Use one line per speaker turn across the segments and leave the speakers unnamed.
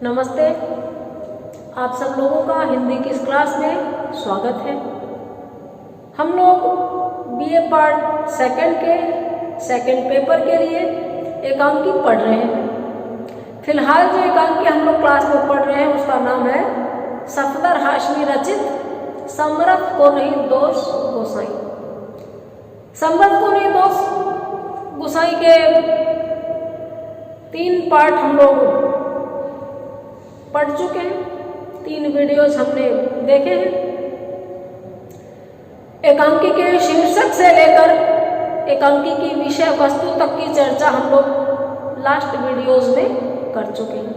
नमस्ते। आप सब लोगों का हिंदी की इस क्लास में स्वागत है। हम लोग बीए पार्ट सेकंड के सेकंड पेपर के लिए एकांकी पढ़ रहे हैं। फिलहाल जो एकांकी हम लोग क्लास में पढ़ रहे हैं उसका नाम है सफदर हाशमी रचित समरथ को नहीं दोष गोसाई। समरथ को नहीं दोष गोसाई के 3 पार्ट हम लोग पढ़ चुके हैं, 3 वीडियोज हमने देखे हैं। एकांकी के शीर्षक से लेकर एकांकी की विषय वस्तु तक की चर्चा हम लोग लास्ट वीडियोज में कर चुके हैं।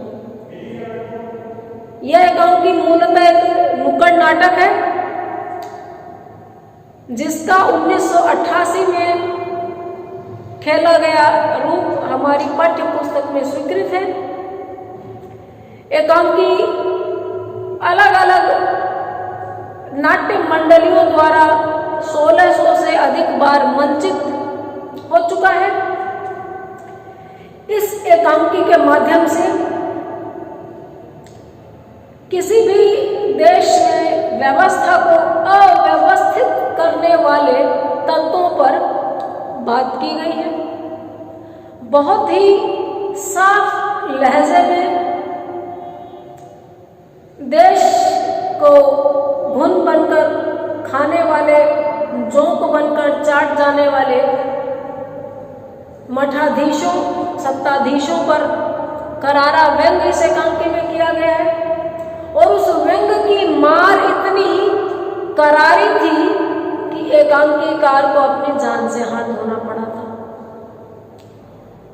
यह एकांकी मूलतः एक नुक्कड़ नाटक है जिसका 1988 में खेला गया रूप हमारी पाठ्य पुस्तक में स्वीकृत है। एकांकी अलग अलग नाट्य मंडलियों द्वारा 1600 से अधिक बार मंचित हो चुका है। इस एकांकी के माध्यम से किसी भी देश में व्यवस्था को अव्यवस्थित करने वाले तंत्रों पर बात की गई है। बहुत ही साफ लहजे में देश को घुन बनकर खाने वाले, जोंक बनकर चाट जाने वाले मठाधीशों, सत्ताधीशों पर करारा व्यंग्य इस एकांकी में किया गया है। और उस व्यंग्य की मार इतनी करारी थी कि एकांकीकार को अपनी जान से हाथ धोना पड़ा था।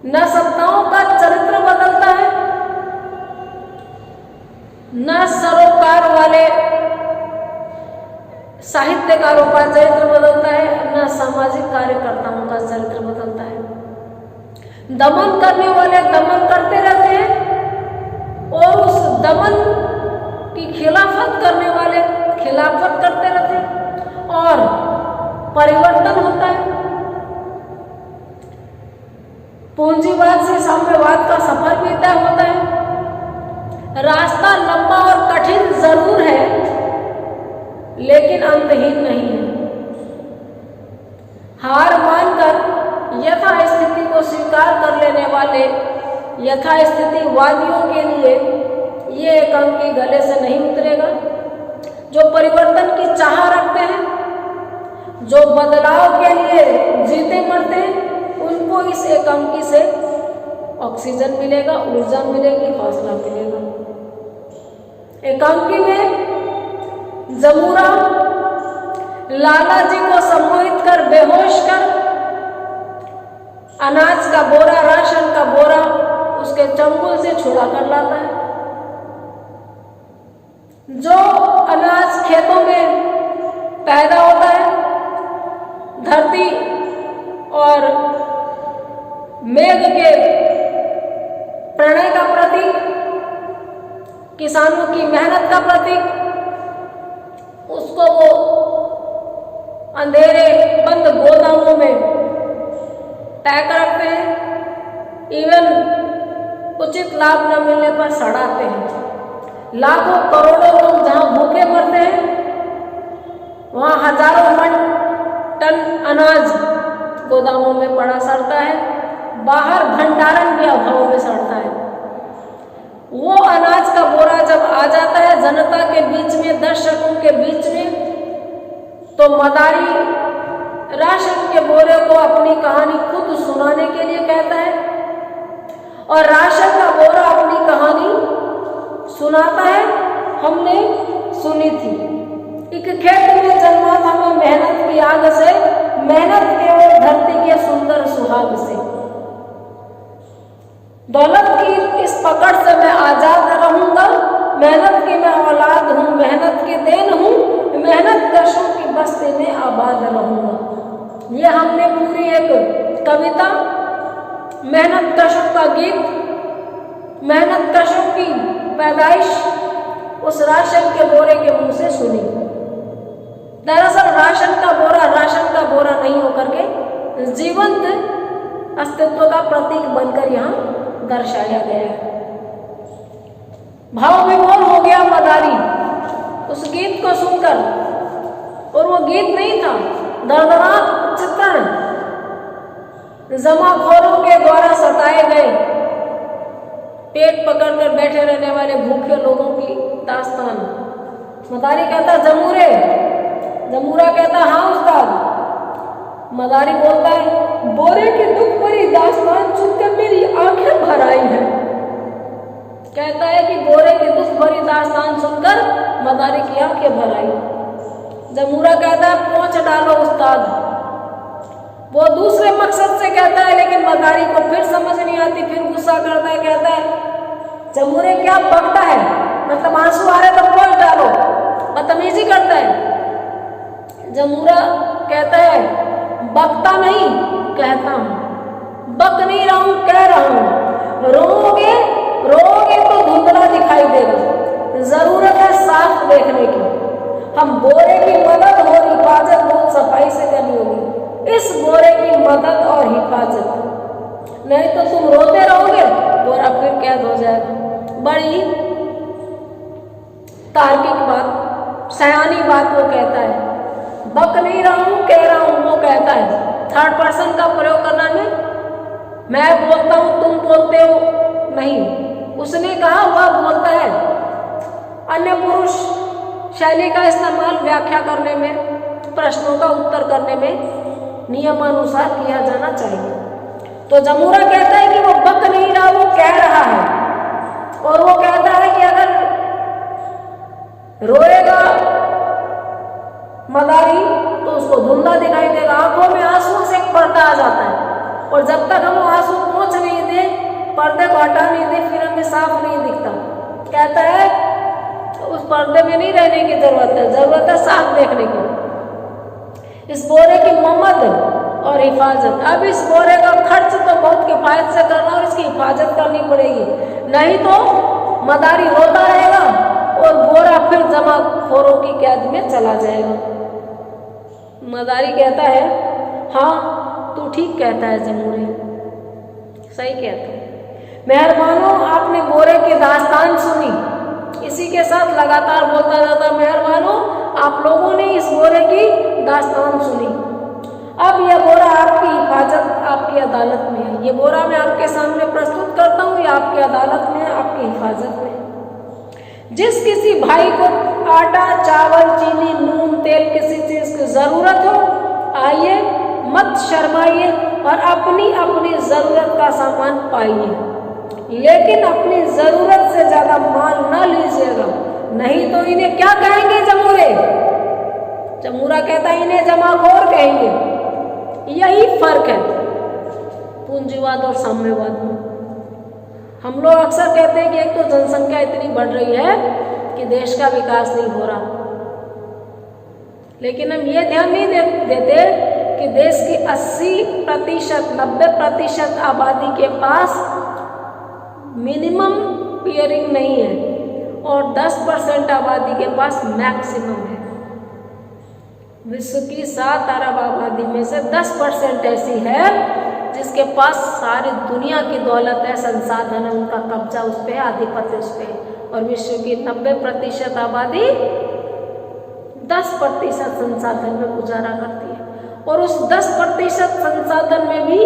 न सत्ताओं का चरित्र बदलता है, न सरोकार वाले साहित्यकारों का चरित्र बदलता है, न सामाजिक कार्यकर्ताओं का चरित्र बदलता है। दमन करने वाले दमन करते रहते हैं और उस दमन की खिलाफत करने वाले खिलाफत करते रहते हैं और परिवर्तन होता है। पूंजीवाद से साम्यवाद का सफर भी तय होता है। रास्ता लंबा और कठिन जरूर है लेकिन अंतहीन नहीं है। हार मानकर यथास्थिति को स्वीकार कर लेने वाले यथास्थितिवादियों के लिए ये एकांकी गले से नहीं उतरेगा। जो परिवर्तन की चाह रखते हैं, जो बदलाव के लिए जीते मरते हैं, उनको इस एकांकी से ऑक्सीजन मिलेगा, ऊर्जा मिलेगी, हौसला मिलेगा। एकांकी में जमूरा लाला जी को सम्मोहित कर बेहोश कर अनाज का बोरा, राशन का बोरा उसके चंगुल से छुड़ा कर लाता है। जो अनाज खेतों में पैदा होता है, धरती और मेघ के प्रणय का प्रतीक, किसानों की मेहनत का प्रतीक, उसको वो अंधेरे बंद गोदामों में पैक रखते हैं। इवन उचित लाभ न मिलने पर सड़ाते हैं। लाखों करोड़ों लोग जहां भूखे मरते हैं वहां हजारों टन अनाज गोदामों में पड़ा सड़ता है। बाहर भंडारण के अभाव में सड़ता है। वो अनाज का बोरा जब आ जाता है जनता के बीच में, दर्शकों के बीच में, तो मदारी राशन के बोरे को अपनी कहानी खुद सुनाने के लिए कहता है और राशन का बोरा अपनी कहानी सुनाता है। हमने सुनी थी, एक खेत में जन्मा था मैं मेहनत की आग से, मेहनत के और धरती के सुंदर सुहाग से। दौलत की इस पकड़ से मैं आजाद रहूंगा, मेहनत की मैं औलाद हूँ, मेहनत की देन हूँ, मेहनत कशों की बस्ती में आबाद रहूंगा। ये हमने पूरी एक कविता, मेहनत कशों का गीत, मेहनत कशों की पैदाइश उस राशन के बोरे के मुंह से सुनी। दरअसल राशन का बोरा नहीं होकर के जीवंत अस्तित्व का प्रतीक बनकर यहाँ दर्शाया गया है। भाव विभोर हो गया मदारी उस गीत को सुनकर। और वो गीत नहीं था, दर्दनाक चित्रण, जमाखोरों के द्वारा सताए गए, पेट पकड़कर बैठे रहने वाले भूखे लोगों की दास्तान। मदारी कहता जमूरे, जमूरा कहता हाँ उस्ताद। मदारी बोलता है बोरे की दुख भरी दास्तान सुनकर मेरी आंखें भर आई है। कहता है कि बोरे की दुख भरी दास्तान सुनकर मदारी की आंखें भर आई। जमूरा कहता है पोंछ डालो उस्ताद। वो दूसरे मकसद से कहता है, लेकिन मदारी को फिर समझ नहीं आती, फिर गुस्सा करता है, कहता है जमूरे क्या बकता है, मतलब आंसू आ रहे तो पोंछ डालो, बदतमीजी करता है। जमूरा कहता है बकता नहीं, कहता हूं, बक नहीं रहा हूं, कह रहा हूं। रोओगे रोओगे तो धुंधला दिखाई देगा, जरूरत है साफ देखने की। हम बोरे की मदद और हिफाजत बहुत सफाई से करनी होगी, इस बोरे की मदद और हिफाजत, नहीं तो तुम रोते रहोगे, बोरा फिर कैद हो जाएगा। बड़ी तार्किक बात, सयानी बात वो कहता है। बक नहीं रहा हूं, कह रहा हूं, वो कहता है। थर्ड पर्सन का प्रयोग करना में मैं बोलता हूं तुम बोलते हो नहीं, उसने कहा वह बोलता है। अन्य पुरुष शैली का इस्तेमाल व्याख्या करने में, प्रश्नों का उत्तर करने में नियमानुसार किया जाना चाहिए। तो जमूरा कहता है कि वो बक नहीं रहा, वो कह रहा है। और वो कहता है कि अगर रोएगा मदारी तो उसको धुंधला दिखाई देगा, आंखों में आंसू से एक पर्दा आ जाता है, और जब तक हम आंसू पहुंच नहीं दे, पर्दे को हटा नहीं दे, फिर हमें साफ नहीं दिखता। कहता है उस पर्दे में नहीं रहने की जरूरत है साफ देखने की। इस बोरे की ममद और हिफाजत, अब इस बोरे का खर्च तो बहुत किफायत से करना और इसकी हिफाजत करनी पड़ेगी, नहीं तो मदारी रोता रहेगा और बोरा फिर जमाखोरों की कैद में चला जाएगा। मदारी कहता है हाँ तू ठीक कहता है जमूरे, सही कहता है। मेहरबानों आपने बोरे की दास्तान सुनी, इसी के साथ लगातार बोलता जाता मेहरबानों आप लोगों ने इस बोरे की दास्तान सुनी। अब यह बोरा आपकी हिफाजत, आपकी अदालत में है। ये बोरा मैं आपके सामने प्रस्तुत करता हूँ, ये आपकी अदालत में है, आपकी हिफाजत में। जिस किसी भाई को आटा, चावल, चीनी, नून, तेल किसी चीज की जरूरत हो, आइए मत शर्माइए और अपनी अपनी जरूरत का सामान पाइए, लेकिन अपनी जरूरत से ज्यादा माल न लीजिएगा, नहीं तो इन्हें क्या कहेंगे जमूरे। जमूरा कहता है इन्हें जमाखोर कहेंगे। यही फर्क है पूंजीवाद और साम्यवाद में। हम लोग अक्सर कहते हैं कि एक तो जनसंख्या इतनी बढ़ रही है कि देश का विकास नहीं हो रहा, लेकिन हम ये ध्यान नहीं देते कि देश की 80%, 90% आबादी के पास मिनिमम पियरिंग नहीं है और 10% आबादी के पास मैक्सिमम है। विश्व की 7 अरब आबादी में से 10% ऐसी है जिसके पास सारी दुनिया की दौलत है, संसाधन है, उनका कब्जा उस पर है, आधिपत्य उस पर है। और विश्व की 90% आबादी 10% संसाधन में गुजारा करती है, और उस 10% संसाधन में भी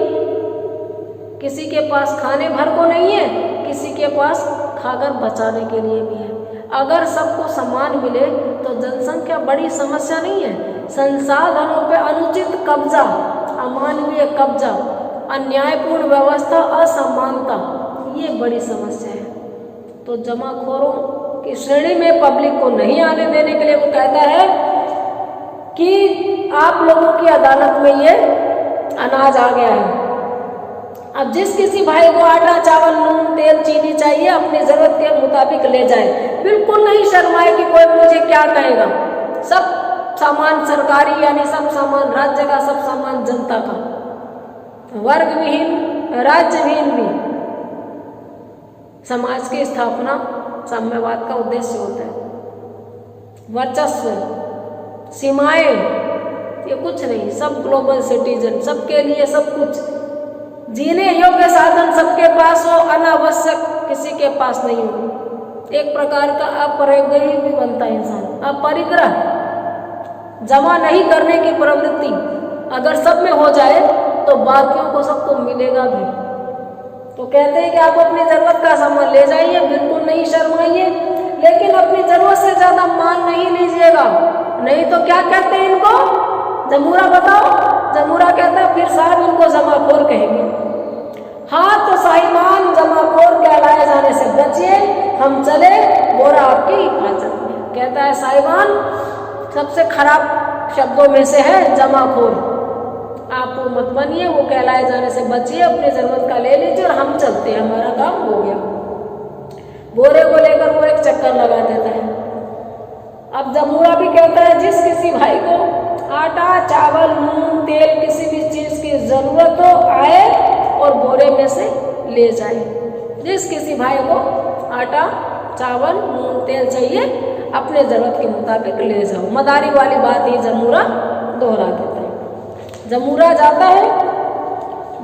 किसी के पास खाने भर को नहीं है, किसी के पास खाकर बचाने के लिए भी है। अगर सबको समान मिले तो जनसंख्या बड़ी समस्या नहीं है। संसाधनों पे अनुचित कब्जा, अमानवीय कब्जा, अन्यायपूर्ण व्यवस्था, असमानता, ये बड़ी समस्या है। तो जमाखोरों की श्रेणी में पब्लिक को नहीं आने देने के लिए वो कहता है कि आप लोगों की अदालत में ये अनाज आ गया है। अब जिस किसी भाई को आटा, चावल, नून, तेल, चीनी चाहिए अपनी जरूरत के मुताबिक ले जाए, बिल्कुल नहीं शर्माए कि कोई मुझे क्या कहेगा। सब सामान सरकारी, यानी सब सामान राज्य का, सब सामान जनता का, वर्ग विहीन, राज्य विहीन भी। समाज की स्थापना साम्यवाद का उद्देश्य होता है। वर्चस्व, सीमाएं, ये कुछ नहीं, सब ग्लोबल सिटीजन, सबके लिए सब कुछ, जीने योग्य साधन सबके पास हो, अनावश्यक किसी के पास नहीं हो। एक प्रकार का अपरिग्रही भी बनता है इंसान। अपरिग्रह, जमा नहीं करने की प्रवृत्ति अगर सब में हो जाए तो बाकियों को सबको मिलेगा भी। तो कहते हैं कि आप अपनी जरूरत का सामान ले जाइए, बिल्कुल नहीं शर्माइए, लेकिन अपनी जरूरत से ज्यादा माल नहीं लीजिएगा, नहीं तो क्या कहते हैं इनको, जमूरा बताओ। जमूरा कहता है फिर साहब इनको जमाखोर कहेंगे। हाँ तो साहिबान जमाखोर कहलाए जाने से बचिए, हम चले बोरा आपकी हिफाजत में। कहता है साहिबान सबसे खराब शब्दों में से है जमाखोर, आप वो मत बनिए, वो कहलाए जाने से बचिए, अपनी जरूरत का ले लीजिए और हम चलते हैं, हमारा काम हो गया। बोरे को लेकर वो एक चक्कर लगा देता है। अब जमूरा भी कहता है जिस किसी भाई को आटा चावल नून तेल किसी भी चीज की जरूरत हो आए और बोरे में से ले जाए। जिस किसी भाई को आटा चावल नून तेल चाहिए अपने जरूरत के मुताबिक ले जाओ। मदारी वाली बात ही जमूरा दोहरा देता है। जमूरा जाता है,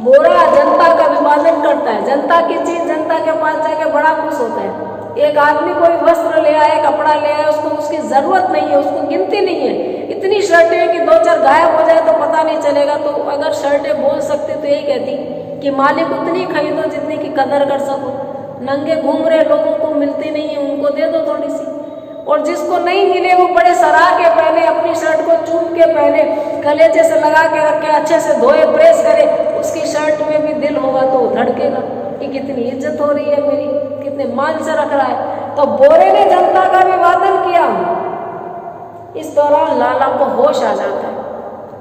बोरा जनता का विभाजन करता है, जनता की चीज जनता के पास जाके बड़ा खुश होता है। एक आदमी कोई वस्त्र ले आए, कपड़ा ले आए, उसको उसकी जरूरत नहीं है, उसको गिनती नहीं है, इतनी शर्टें कि 2-4 गायब हो जाए तो पता नहीं चलेगा। तो अगर शर्टें बोल सकते तो यही कहती कि मालिक उतनी खरीदो जितनी की कदर कर सको, नंगे घूम रहे लोगों को मिलती नहीं है, उनको दे दो थोड़ी सी, और जिसको नहीं मिले वो बड़े सराह के पहने, अपनी शर्ट को चूम के पहने, कलेजे से लगा के रखे, अच्छे से धोए प्रेस करे, उसकी शर्ट में भी दिल होगा तो धड़केगा कि कितनी इज्जत हो रही है मेरी, कितने मान से रख रहा है। तो बोरे ने जनता का विभाजन किया। इस दौरान लाला को होश आ जाता है,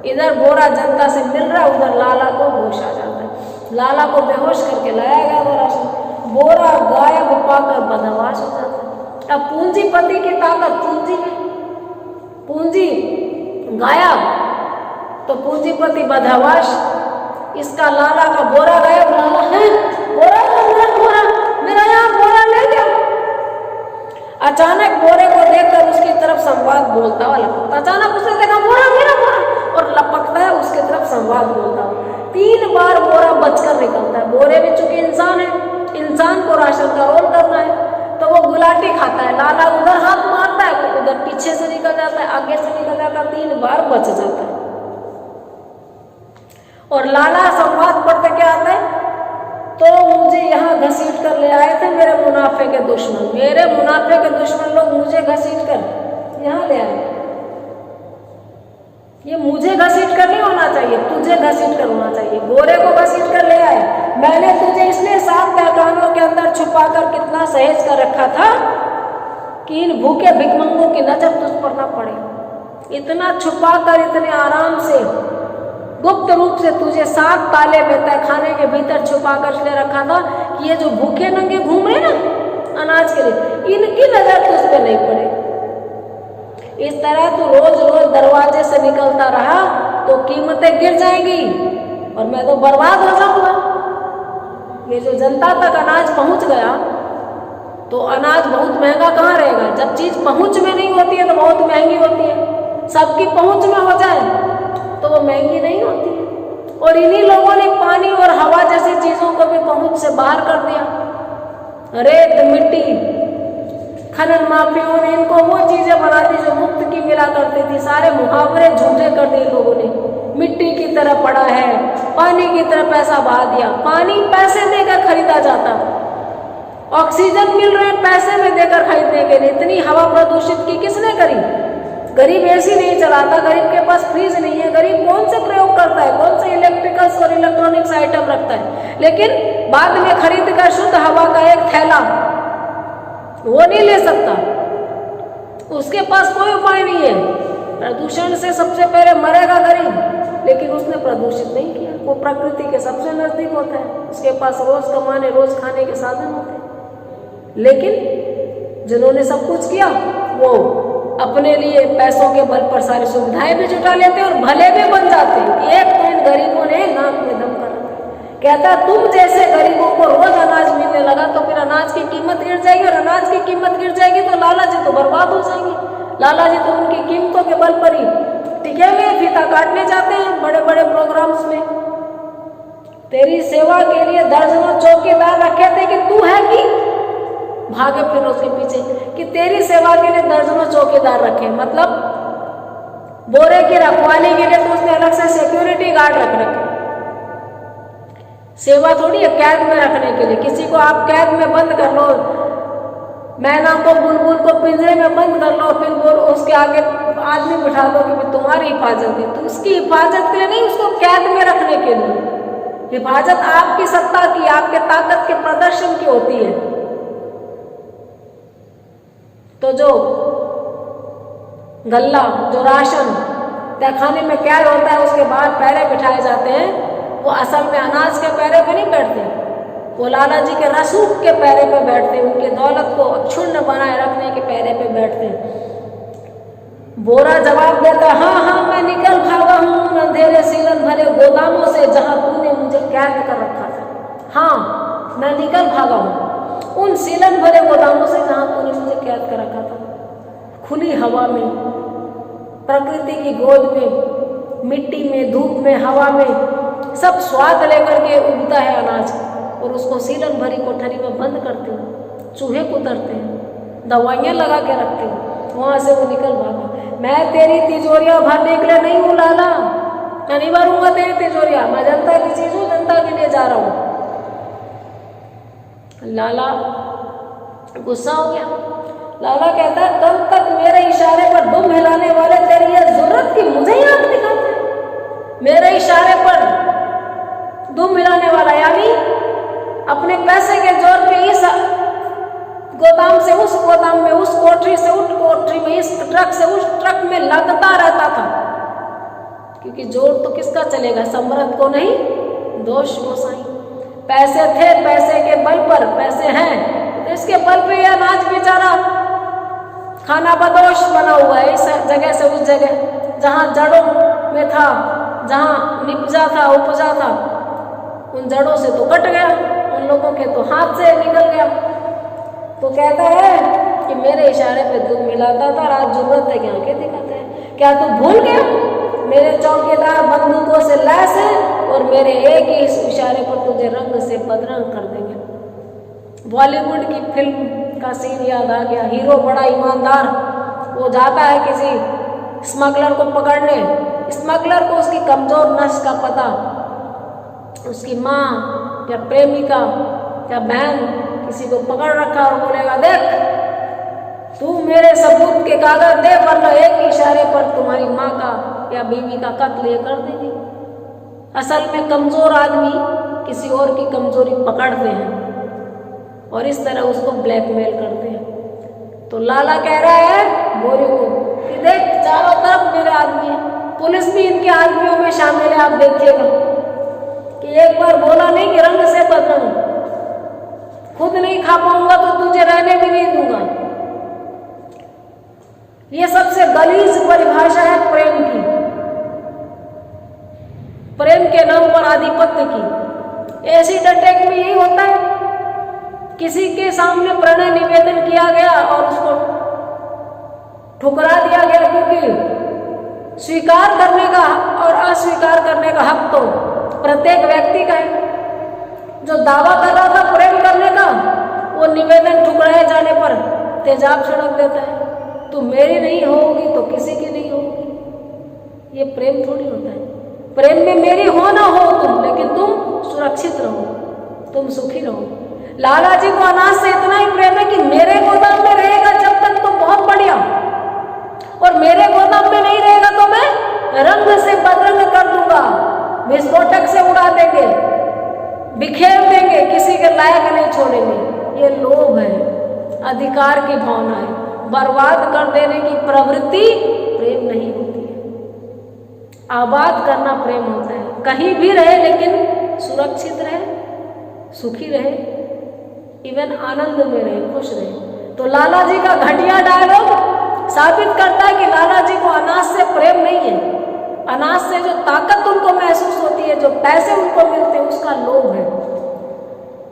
इधर बोरा जनता से मिल रहा है, उधर लाला को होश आ जाता है। लाला को बेहोश करके लाया गया बोरा से, बोरा गायब पाकर बदमाश हो जाता है। अब पूंजीपति की ताकत, पूंजी में पूंजी गायब तो पूंजीपति बदहवाश। इसका लाला का बोरा गायब, लाला है बोरा मेरा यहाँ बोरा ले गया। अचानक बोरे को देखकर उसकी तरफ संवाद बोलता हुआ लपकता, अचानक उसने देखा बोरा मेरा बोरा, और लपकता है उसकी तरफ संवाद बोलता हुआ। 3 बार बोरा बचकर निकलता है। बोरे में चूंकि इंसान है, इंसान को राशन का रोल करना है, तो वो गुलाटी खाता है। लाला उधर हाथ मारता है, उधर पीछे से निकल जाता है, आगे से निकल जाता है, 3 बार बच जाता है। और लाला संवाद पढ़ते क्या आता है, तो मुझे यहाँ घसीट कर ले आए थे मेरे मुनाफे के दुश्मन, मेरे मुनाफे के दुश्मन लोग मुझे घसीट कर यहाँ ले आए। ये मुझे घसीट कर नहीं होना चाहिए, तुझे घसीट कर होना चाहिए। बोरे को घसीट कर ले आए, मैंने तुझे इसलिए 7 तहखानों के अंदर छुपा कर कितना सहेज कर रखा था कि इन भूखे भिखमंगों की नजर तुझ पर ना पड़े। इतना छुपा कर, इतने आराम से, गुप्त रूप से तुझे 7 ताले में तहखाने के भीतर छुपा कर इसलिए रखा था कि ये जो भूखे नंगे घूम रहे ना अनाज के लिए, इनकी नजर तुझ पे नहीं पड़े। इस तरह तू रोज रोज दरवाजे से निकलता रहा तो कीमतें गिर जाएंगी और मैं तो बर्बाद हो जाऊंगा। ये जो जनता तक अनाज पहुंच गया तो अनाज बहुत महंगा कहाँ रहेगा। जब चीज पहुंच में नहीं होती है तो बहुत महंगी होती है, सबकी पहुंच में हो जाए तो वो महंगी नहीं होती है। और इन्हीं लोगों ने पानी और हवा जैसी चीजों को भी पहुंच से बाहर कर दिया। रेत मिट्टी, खनन माफियों ने इनको वो चीजें बना दी जो मुफ्त की मिला करती थी। सारे मुहावरे झूठे कर दिए लोगों ने। मिट्टी की तरह पड़ा है, पानी की तरह पैसा बहा दिया। पानी पैसे देकर खरीदा जाता, ऑक्सीजन मिल रहे पैसे में देकर खरीदने के लिए। इतनी हवा प्रदूषित की किसने करी। गरीब एसी नहीं चलाता, गरीब के पास फ्रिज नहीं है, गरीब कौन से प्रयोग करता है, कौन से इलेक्ट्रिकल्स और इलेक्ट्रॉनिक्स आइटम रखता है। लेकिन बाद में खरीद कर शुद्ध हवा का एक थैला वो नहीं ले सकता, उसके पास कोई उपाय नहीं है। प्रदूषण से सबसे पहले मरेगा गरीब, लेकिन उसने प्रदूषित नहीं किया। वो प्रकृति के सबसे नजदीक होता है, उसके पास रोज कमाने रोज खाने के साधन होते हैं। लेकिन जिन्होंने सब कुछ किया वो अपने लिए पैसों के बल पर सारी सुविधाएं भी जुटा लेते और भले भी बन जाते। एक तो इन गरीबों ने नाक में दम कर रखा। कहता तुम जैसे गरीबों को रोज अनाज मिलने लगा तो फिर अनाज की कीमत गिर जाएगी, और अनाज की कीमत गिर जाएगी तो लाला जी तो बर्बाद हो जाएंगे। लाला जी तो उनकी कीमतों के बल पर ही टिके हुए फीता काटने जाते हैं बड़े बड़े प्रोग्राम्स में। तेरी सेवा के लिए दर्जनों चौकीदार रखे थे कि तू है कि भागे फिर उसके पीछे कि तेरी सेवा के लिए दर्जनों चौकीदार रखे, मतलब बोरे की रखवाली के लिए तो उसने अलग से सिक्योरिटी गार्ड रख रखे। सेवा थोड़ी है कैद में रखने के लिए, किसी को आप कैद में बंद कर लो, मैना को बुलबुल को पिंजरे में बंद कर लो, फिर वो उसके आगे आदमी बिठा दो कि तुम्हारी हिफाजत है, तो उसकी हिफाजत के लिए नहीं, उसको कैद में रखने के लिए। हिफाजत आपकी सत्ता की, आपके ताकत के प्रदर्शन की होती है। तो जो गल्ला, जो राशन तहखाने में कैद होता है, उसके बाद पैरे बिठाए जाते हैं, वो असल में अनाज के पैरे पे नहीं बैठते, वो लाला जी के रसूख के पैरे पे बैठते, उनके दौलत को क्षुण्ण बनाए रखने के पैरे पे बैठते। बोरा जवाब देता, हाँ हाँ मैं निकल भागा हूँ उन अंधेरे सीलन भरे गोदामों से जहां तूने मुझे कैद कर रखा था। हाँ मैं निकल भागा हूँ उन सीलन भरे गोदामों से जहां तूने मुझे कैद कर रखा था। खुली हवा में, प्रकृति की गोद में, मिट्टी में, धूप में, हवा में, सब स्वाद लेकर के उगता है अनाज, और उसको सीलन भरी कोठरी में बंद करते हो, चूहे कुतरते हैं, दवाइयाँ लगा के रखते हो, वहां से वो निकल भागा। मैं तेरी तिजोरियां भरने के लिए नहीं हूँ लाला, मैं नहीं भरूंगा तेरी तिजोरियां, मैं जनता की चीज हूँ, जनता के लिए जा रहा हूँ। लाला गुस्सा हो गया। लाला कहता है, कल तक मेरे इशारे पर दुम हिलाने वाले तेरी ये जरूरत की मुझे ही आंख दिखाते हैं। मेरे इशारे पर दुम हिलाने वाला, यानी अपने पैसे के जोर पे इस गोदाम से उस गोदाम में, उस कोठरी से उस कोठरी में, इस ट्रक से उस ट्रक में लगता रहता था, क्योंकि जोर तो किसका चलेगा, सम्राट को नहीं, दोष गोसाई। पैसे थे, पैसे के बल पर, पैसे हैं तो इसके बल पे यह अनाज बेचारा खाना बदोश बना हुआ है, इस जगह से उस जगह, जहां जड़ों में था, जहां निपजा था, उपजा था, उन जड़ों से तो कट गया, उन लोगों के तो हाथ से निकल गया। तो कहता है कि मेरे इशारे पे दुम मिलाता था, आज जरूरत है कि आंखें दिखाता है। क्या तू भूल गया मेरे चौकीदार बंदूकों से लैस है, और मेरे एक ही इस इशारे पर तुझे रंग से बदरंग कर देंगे। बॉलीवुड की फिल्म का सीन याद आ गया। हीरो बड़ा ईमानदार, वो जाता है किसी स्मगलर को पकड़ने, स्मगलर को उसकी कमजोर नस का पता, उसकी माँ या प्रेमिका या बहन किसी को पकड़ रखा और बोलेगा, देख तू मेरे सबूत के कागज दे, वरना एक इशारे पर तुम्हारी माँ का या बीवी का कत्ल ये कर देगी। असल में कमजोर आदमी किसी और की कमजोरी पकड़ते हैं और इस तरह उसको ब्लैकमेल करते हैं। तो लाला कह रहा है गोरी को कि देख चारों तरफ मेरे आदमी है, पुलिस भी इनके आदमियों में शामिल है। आप देखिएगा कि एक बार बोला नहीं कि रंग से बदरंग, खुद नहीं खा पाऊंगा तो तुझे रहने भी नहीं दूंगा। ये सबसे गलीज परिभाषा है प्रेम की, प्रेम के नाम पर आधिपत्य की। एसिड अटैक में यही होता है, किसी के सामने प्रणय निवेदन किया गया और उसको ठुकरा दिया गया, क्योंकि स्वीकार करने का और अस्वीकार करने का हक तो प्रत्येक व्यक्ति का है। जो दावा कर रहा था प्रेम करने का, वो निवेदन ठुकराए जाने पर तेजाब छिड़क देता है, तू मेरी नहीं होगी तो किसी की नहीं होगी। ये प्रेम थोड़ी होता है। प्रेम में मेरी हो ना हो तुम, लेकिन तुम सुरक्षित रहो, तुम सुखी रहो। लाला जी को अनाज से इतना ही प्रेम है कि मेरे गोदाम में रहेगा जब तक तो बहुत बढ़िया, और मेरे गोदाम में नहीं रहेगा तो मैं रंग से बदरंग कर दूंगा, विस्फोटक से उड़ा देंगे, बिखेर देंगे, किसी के लायक नहीं छोड़ेंगे। ये लोभ है, अधिकार की भावना है, बर्बाद कर देने की प्रवृत्ति प्रेम नहीं होती है। आबाद करना प्रेम होता है, कहीं भी रहे लेकिन सुरक्षित रहे, सुखी रहे, इवन आनंद में रहे, खुश रहे। तो लाला जी का घटिया डायलॉग साबित करता है कि लाला जी को अनाज से प्रेम नहीं है। अनाज से जो ताकत उनको महसूस होती है, जो पैसे उनको मिलते हैं, उसका लोभ है।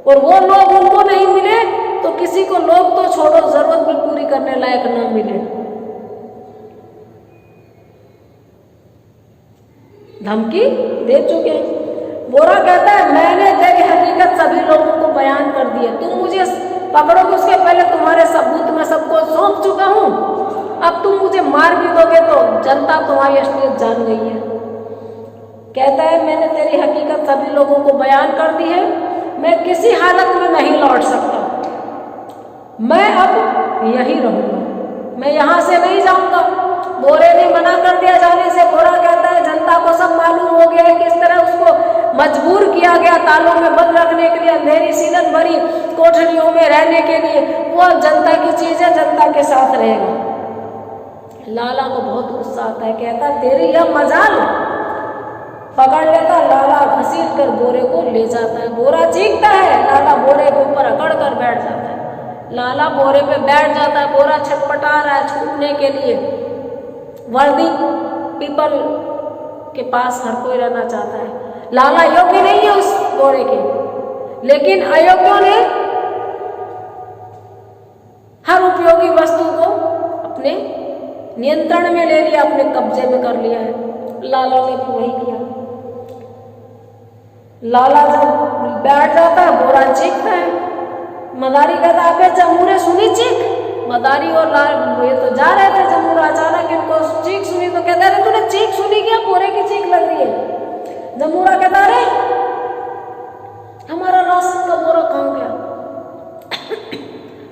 और वो लोभ उनको नहीं मिले तो किसी को लोभ तो छोड़ो, जरूरत भी पूरी करने लायक ना मिले। धमकी दे चुके हैं। बोरा कहता है मैंने तेरी हकीकत सभी लोगों को बयान कर दी है, तुम मुझे पकड़ोगे उसके पहले तुम्हारे सबूत में सबको सौंप चुका हूँ। अब तुम मुझे मार भी दोगे तो जनता तुम्हारी असलियत जान गई है। कहता है मैंने तेरी हकीकत सभी लोगों को बयान कर दी है, मैं किसी हालत में नहीं लौट सकता, मैं अब यहीं रहूंगा, मैं यहाँ से नहीं जाऊंगा। बोरे ने मना कर दिया जाने से। बोरा कहता है जनता को सब मालूम हो गया है किस तरह उसको मजबूर किया गया तालों में बंद रखने के लिए, अंधेरी सीलन भरी कोठरियों में रहने के लिए। वो जनता की चीज है, जनता के साथ रहेगा। लाला को बहुत गुस्सा आता है, कहता तेरी यह मजाल। पकड़ लेता, लाला घसीट कर बोरे को ले जाता है। बोरा चीखता है, लाला बोरे के ऊपर अकड़ कर बैठ जाता है। लाला बोरे पे बैठ जाता है, बोरा छटपटा रहा है छूटने के लिए। वर्दी पीपल के पास हर कोई रहना चाहता है। लाला योग्य नहीं है उस बोरे के, लेकिन अयोग्यों ने हर उपयोगी वस्तु को अपने नियंत्रण में ले लिया, अपने कब्जे में कर लिया है। लाला ने भी वही किया। लाला जब बैठ जाता है, बोरा चीखता है। मदारी कहता अबे जमूरे सुनी चीख। मदारी और ये तो जा रहे थे जमूरा, अचानक इनको चीख सुनी तो कहता अरे तूने चीख सुनी क्या? बोरे की चीख लग रही है। जमूरा कहता अरे हमारा राशन का बोरा कहाँ गया?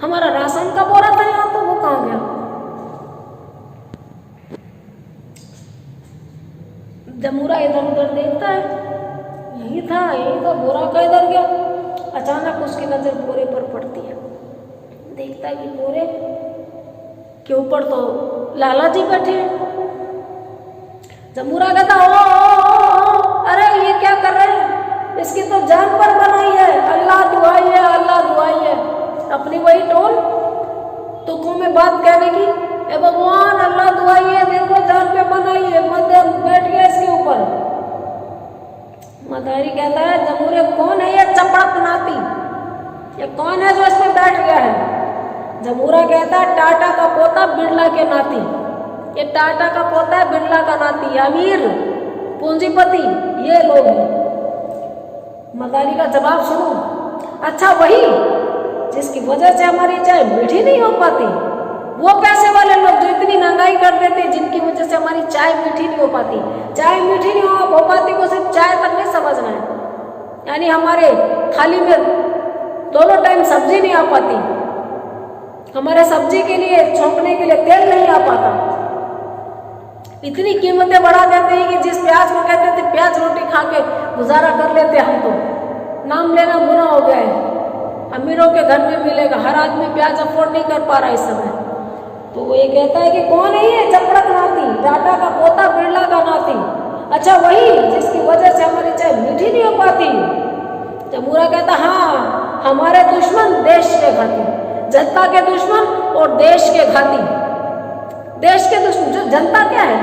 हमारा राशन का बोरा था यहाँ, तो वो कहाँ गया? जमूरा इधर उधर देखता है, यही था, यही तो बोरा का इधर गया। अचानक उसकी नजर बोरे पर पड़ती है। देखता है कि बोरे के ऊपर तो लाला जी बैठे हैं। जमूरा कहता ओ, अरे ये क्या कर रहे हैं? इसकी तो जान पर बनाई है, अल्लाह दुआई है, अल्लाह दुआई है। अपनी वही टोन तुकों में बात कहने की, ए भगवान अल्लाह दुआई है, देखो जान पे बनाई है, मत बैठ गया इसके ऊपर। मदारी कहता है जमूरे कौन है ये चपड़क नाती? ये कौन है जो इसमें बैठ गया है? जमूरा कहता है टाटा का पोता बिरला के नाती। ये टाटा का पोता है, बिरला का नाती, अमीर पूंजीपति, ये लोग हैं। मदारी का जवाब सुनो, अच्छा वही जिसकी वजह से हमारी चाय मीठी नहीं हो पाती, वो पैसे वाले लोग जो इतनी महंगाई कर देते, जिनकी वजह से हमारी चाय मीठी नहीं हो पाती। चाय मीठी नहीं हो पाती को सिर्फ चाय तक नहीं समझना है, यानी हमारे थाली में दोनों टाइम सब्जी नहीं आ पाती, हमारे सब्जी के लिए छौंकने के लिए तेल नहीं आ पाता। इतनी कीमतें बढ़ा देते हैं कि जिस प्याज को कहते थे प्याज रोटी खा के गुजारा कर लेते, हम तो नाम लेना गुनाह हो गया है। अमीरों के घर में मिलेगा, हर आदमी प्याज अफोर्ड नहीं कर पा रहा इस समय। तो वो ये कहता है कि कौन है ये चपड़क नाती, टाटा का पोता बिरला का नाती, अच्छा वही जिसकी वजह से हमारी चाय मीठी नहीं हो पाती। जमूरा कहता हाँ, हमारे दुश्मन देश के घाती, जनता के दुश्मन और देश के घाती। देश के दुश्मन, जो जनता क्या है?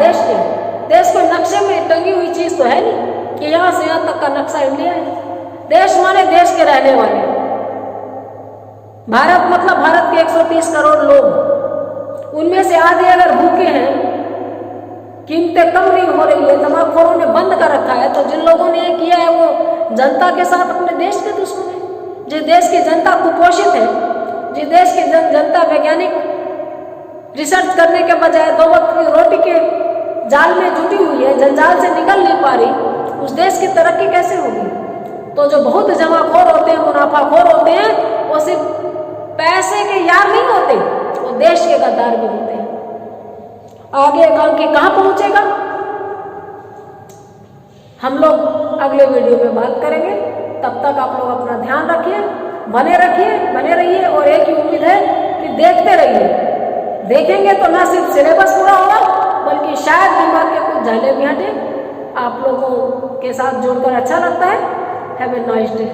देश को नक्शे में टंगी हुई चीज तो है नहीं कि यहाँ से यहाँ तक का नक्शा इंडिया है। देश माने देश के रहने वाले। भारत मतलब भारत के 130 करोड़ लोग, उनमें से आधे अगर भूखे हैं, कीमतें कम नहीं हो रही है, जमाखोरों ने बंद कर रखा है, तो जिन लोगों ने ये किया है वो जनता के साथ अपने देश के दुश्मन है। जिस देश की जनता कुपोषित है, जिस देश की जनता वैज्ञानिक रिसर्च करने के बजाय 2 वक्त की रोटी के जाल में जुटी हुई है, जंजाल से निकल नहीं पा रही, उस देश की तरक्की कैसे होगी? तो जो बहुत जमाखोर होते हैं, मुनाफाखोर होते हैं, वो सिर्फ पैसे के यार नहीं होते, वो देश के गद्दार भी होते हैं। आगे काम की कहाँ पहुंचेगा, हम लोग अगले वीडियो में बात करेंगे। तब तक आप लोग अपना ध्यान रखिए, बने रहिए और एक ही उम्मीद है कि देखते रहिए। देखेंगे तो ना सिर्फ सिलेबस पूरा होगा, बल्कि शायद दिमाग के कुछ झाले भी हटे। आप लोगों के साथ जुड़कर अच्छा लगता है। Have a nice day.